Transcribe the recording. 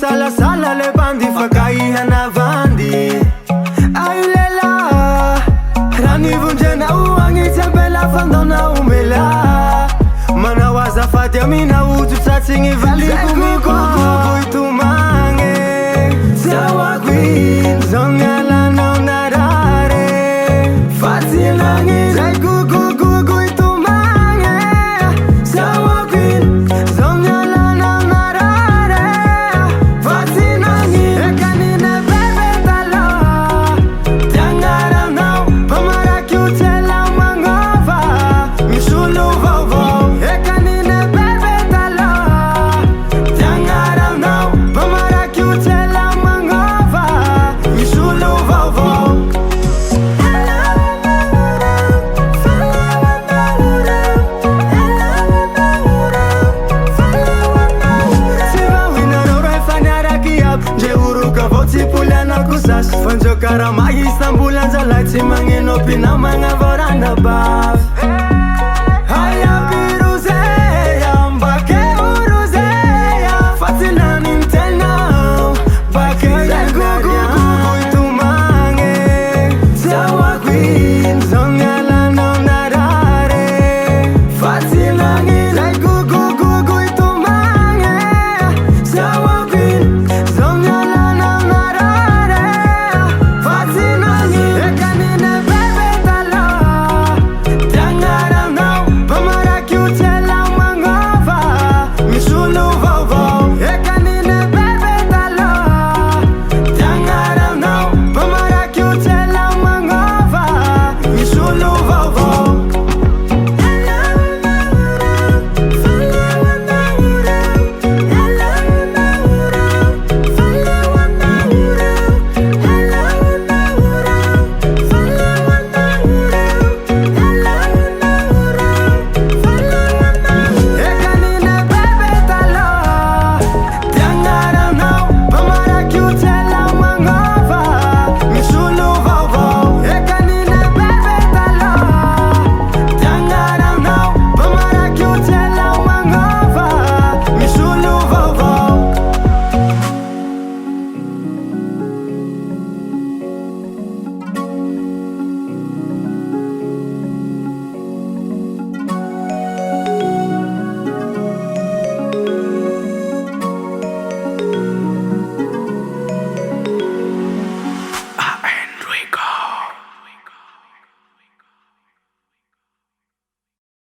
Salasala le bandi fakaiana vandi Ailela Rani vunjena uangita bela fandona umela Mana waza fatia mina utu tatsingi vali kumiko Kuitu mange Sawa queen Zongala no narare Fatia langi Zaiku kuitu mange Sawa queen Zongala no narare Fanjo karama Istanbulan zalati mangino pina manga vorana baf Haya piruzeya mbake uruzeya Fatina nintena Bake zangu kuitu mange Sawa queen zonga